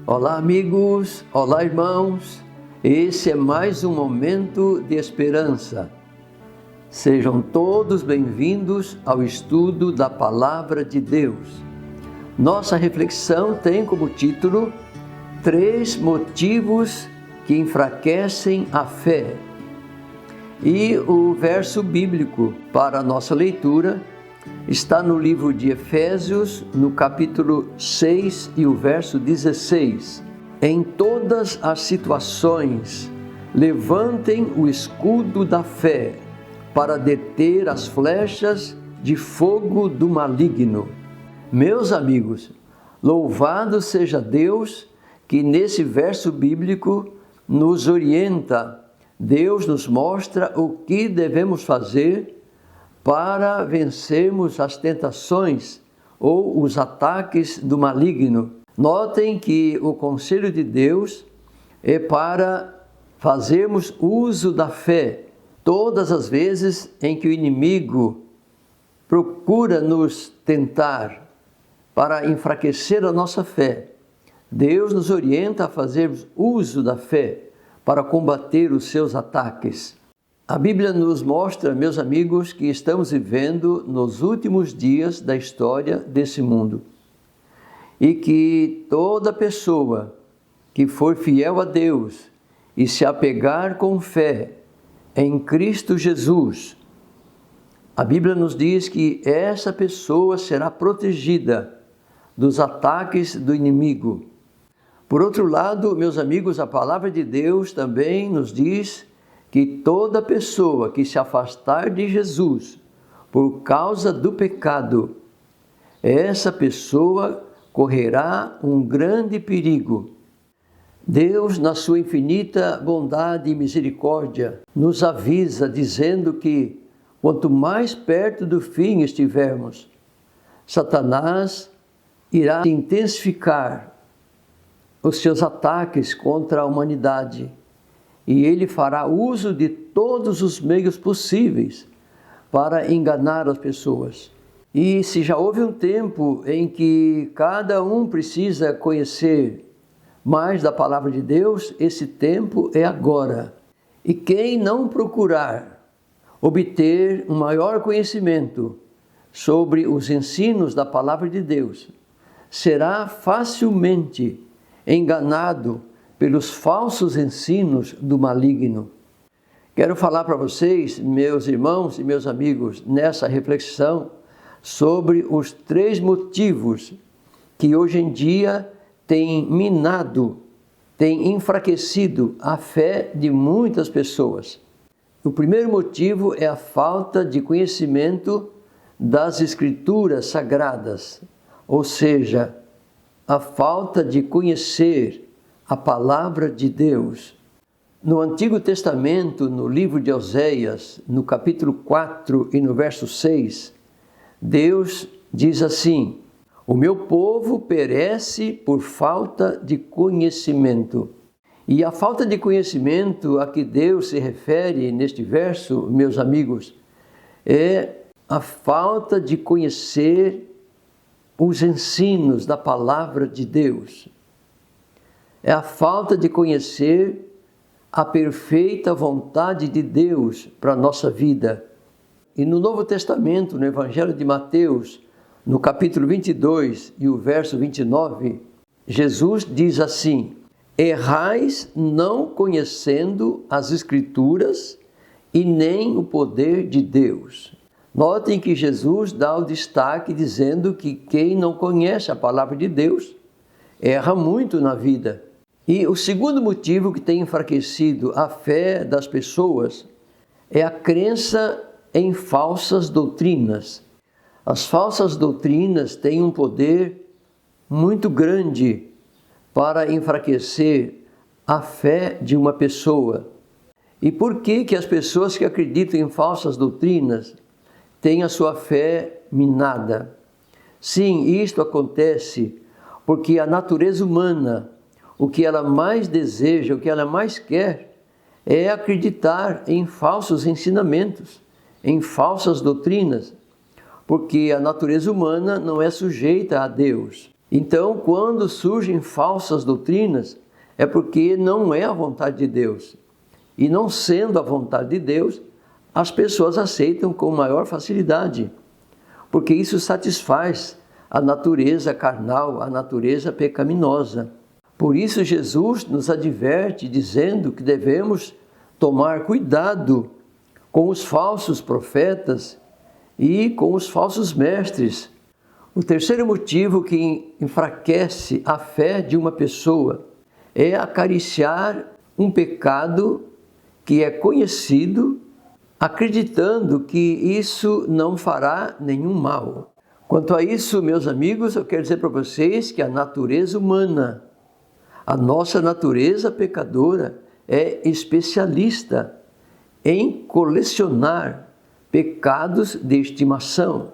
Olá, amigos, olá, irmãos, esse é mais um momento de esperança. Sejam todos bem-vindos ao estudo da Palavra de Deus. Nossa reflexão tem como título 3 motivos que enfraquecem a fé. E o verso bíblico para a nossa leitura está no livro de Efésios, no capítulo 6 e o verso 16. Em todas as situações, levantem o escudo da fé para deter as flechas de fogo do maligno. Meus amigos, louvado seja Deus que nesse verso bíblico nos orienta. Deus nos mostra o que devemos fazer para vencermos as tentações ou os ataques do maligno. Notem que o conselho de Deus é para fazermos uso da fé todas as vezes em que o inimigo procura nos tentar para enfraquecer a nossa fé. Deus nos orienta a fazermos uso da fé para combater os seus ataques. A Bíblia nos mostra, meus amigos, que estamos vivendo nos últimos dias da história desse mundo e que toda pessoa que for fiel a Deus e se apegar com fé em Cristo Jesus, a Bíblia nos diz que essa pessoa será protegida dos ataques do inimigo. Por outro lado, meus amigos, a palavra de Deus também nos diz que toda pessoa que se afastar de Jesus por causa do pecado, essa pessoa correrá um grande perigo. Deus, na sua infinita bondade e misericórdia, nos avisa dizendo que quanto mais perto do fim estivermos, Satanás irá intensificar os seus ataques contra a humanidade. E ele fará uso de todos os meios possíveis para enganar as pessoas. E se já houve um tempo em que cada um precisa conhecer mais da palavra de Deus, esse tempo é agora. E quem não procurar obter um maior conhecimento sobre os ensinos da palavra de Deus, será facilmente enganado pelos falsos ensinos do maligno. Quero falar para vocês, meus irmãos e meus amigos, nessa reflexão sobre os 3 motivos que hoje em dia têm minado, têm enfraquecido a fé de muitas pessoas. O primeiro motivo é a falta de conhecimento das Escrituras Sagradas, ou seja, a falta de conhecer a palavra de Deus. No Antigo Testamento, no livro de Oséias, no capítulo 4 e no verso 6, Deus diz assim: o meu povo perece por falta de conhecimento. E a falta de conhecimento a que Deus se refere neste verso, meus amigos, é a falta de conhecer os ensinos da palavra de Deus. É a falta de conhecer a perfeita vontade de Deus para a nossa vida. E no Novo Testamento, no Evangelho de Mateus, no capítulo 22 e o verso 29, Jesus diz assim: errais não conhecendo as Escrituras e nem o poder de Deus. Notem que Jesus dá o destaque dizendo que quem não conhece a palavra de Deus erra muito na vida. E o segundo motivo que tem enfraquecido a fé das pessoas é a crença em falsas doutrinas. As falsas doutrinas têm um poder muito grande para enfraquecer a fé de uma pessoa. E por que as pessoas que acreditam em falsas doutrinas têm a sua fé minada? Sim, isto acontece porque a natureza humana, o que ela mais deseja, o que ela mais quer, é acreditar em falsos ensinamentos, em falsas doutrinas, porque a natureza humana não é sujeita a Deus. Então, quando surgem falsas doutrinas, é porque não é a vontade de Deus. E não sendo a vontade de Deus, as pessoas aceitam com maior facilidade, porque isso satisfaz a natureza carnal, a natureza pecaminosa. Por isso Jesus nos adverte dizendo que devemos tomar cuidado com os falsos profetas e com os falsos mestres. O terceiro motivo que enfraquece a fé de uma pessoa é acariciar um pecado que é conhecido, acreditando que isso não fará nenhum mal. Quanto a isso, meus amigos, eu quero dizer para vocês que a natureza humana, a nossa natureza pecadora, é especialista em colecionar pecados de estimação.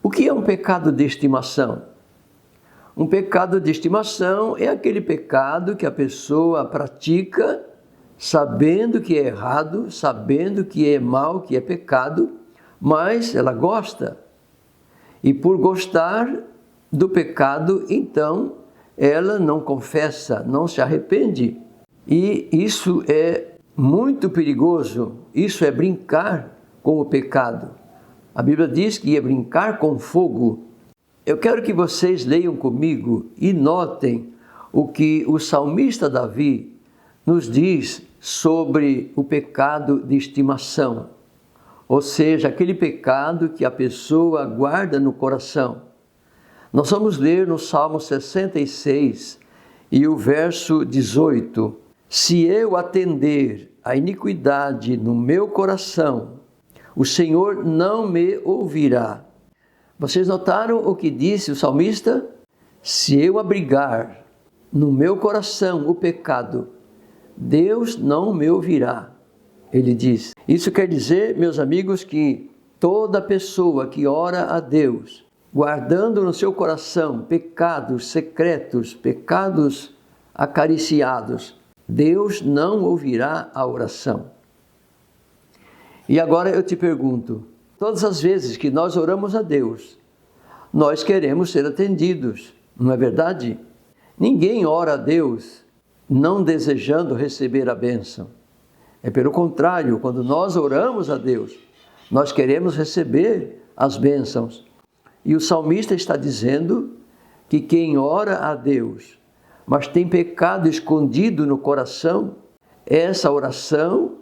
O que é um pecado de estimação? Um pecado de estimação é aquele pecado que a pessoa pratica sabendo que é errado, sabendo que é mal, que é pecado, mas ela gosta. E por gostar do pecado, então, ela não confessa, não se arrepende. E isso é muito perigoso, isso é brincar com o pecado. A Bíblia diz que é brincar com fogo. Eu quero que vocês leiam comigo e notem o que o salmista Davi nos diz sobre o pecado de estimação, ou seja, aquele pecado que a pessoa guarda no coração. Nós vamos ler no Salmo 66 e o verso 18. Se eu atender a iniquidade no meu coração, o Senhor não me ouvirá. Vocês notaram o que disse o salmista? Se eu abrigar no meu coração o pecado, Deus não me ouvirá, ele diz. Isso quer dizer, meus amigos, que toda pessoa que ora a Deus, guardando no seu coração pecados secretos, pecados acariciados, Deus não ouvirá a oração. E agora eu te pergunto, todas as vezes que nós oramos a Deus, nós queremos ser atendidos, não é verdade? Ninguém ora a Deus não desejando receber a bênção. É pelo contrário, quando nós oramos a Deus, nós queremos receber as bênçãos. E o salmista está dizendo que quem ora a Deus, mas tem pecado escondido no coração, essa oração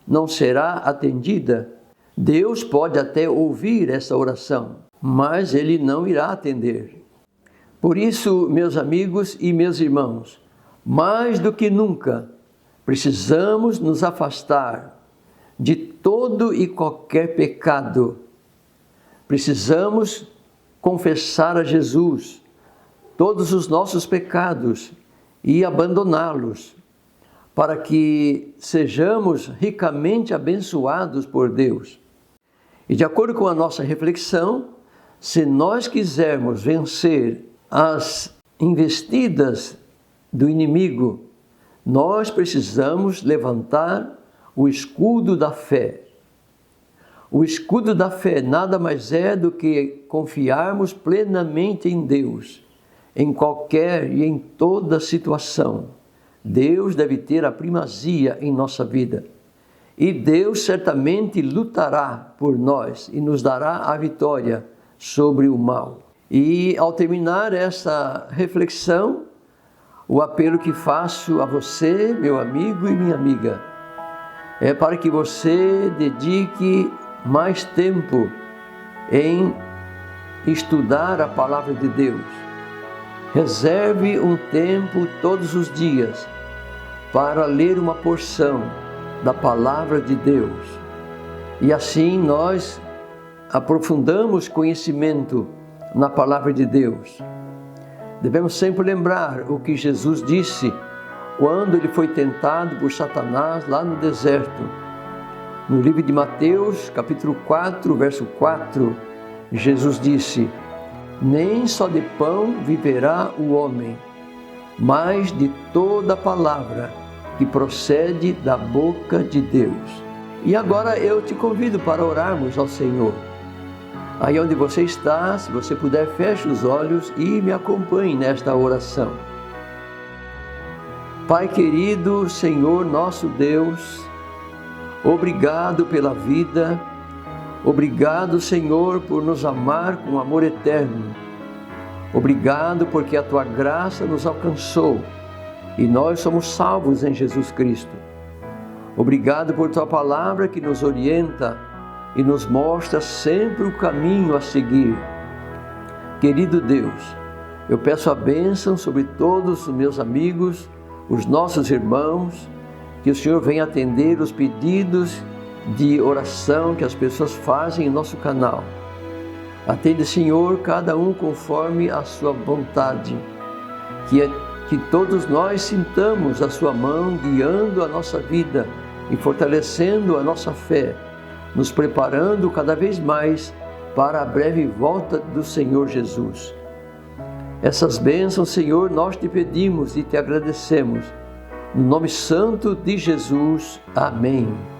não será atendida. Deus pode até ouvir essa oração, mas Ele não irá atender. Por isso, meus amigos e meus irmãos, mais do que nunca, precisamos nos afastar de todo e qualquer pecado. Precisamos confessar a Jesus todos os nossos pecados e abandoná-los, para que sejamos ricamente abençoados por Deus. E de acordo com a nossa reflexão, se nós quisermos vencer as investidas do inimigo, nós precisamos levantar o escudo da fé. O escudo da fé nada mais é do que confiarmos plenamente em Deus, em qualquer e em toda situação. Deus deve ter a primazia em nossa vida. E Deus certamente lutará por nós e nos dará a vitória sobre o mal. E ao terminar essa reflexão, o apelo que faço a você, meu amigo e minha amiga, é para que você dedique mais tempo em estudar a palavra de Deus. Reserve um tempo todos os dias para ler uma porção da palavra de Deus. E assim nós aprofundamos conhecimento na palavra de Deus. Devemos sempre lembrar o que Jesus disse quando ele foi tentado por Satanás lá no deserto. No livro de Mateus, capítulo 4, verso 4, Jesus disse: nem só de pão viverá o homem, mais de toda palavra que procede da boca de Deus. E agora eu te convido para orarmos ao Senhor. Aí onde você está, se você puder, feche os olhos e me acompanhe nesta oração. Pai querido, Senhor nosso Deus, obrigado pela vida, obrigado, Senhor, por nos amar com amor eterno. Obrigado porque a Tua graça nos alcançou e nós somos salvos em Jesus Cristo. Obrigado por Tua palavra que nos orienta e nos mostra sempre o caminho a seguir. Querido Deus, eu peço a bênção sobre todos os meus amigos, os nossos irmãos, que o Senhor venha atender os pedidos de oração que as pessoas fazem em nosso canal. Atende, Senhor, cada um conforme a sua vontade, que todos nós sintamos a sua mão guiando a nossa vida e fortalecendo a nossa fé, nos preparando cada vez mais para a breve volta do Senhor Jesus. Essas bênçãos, Senhor, nós te pedimos e te agradecemos. No nome santo de Jesus. Amém.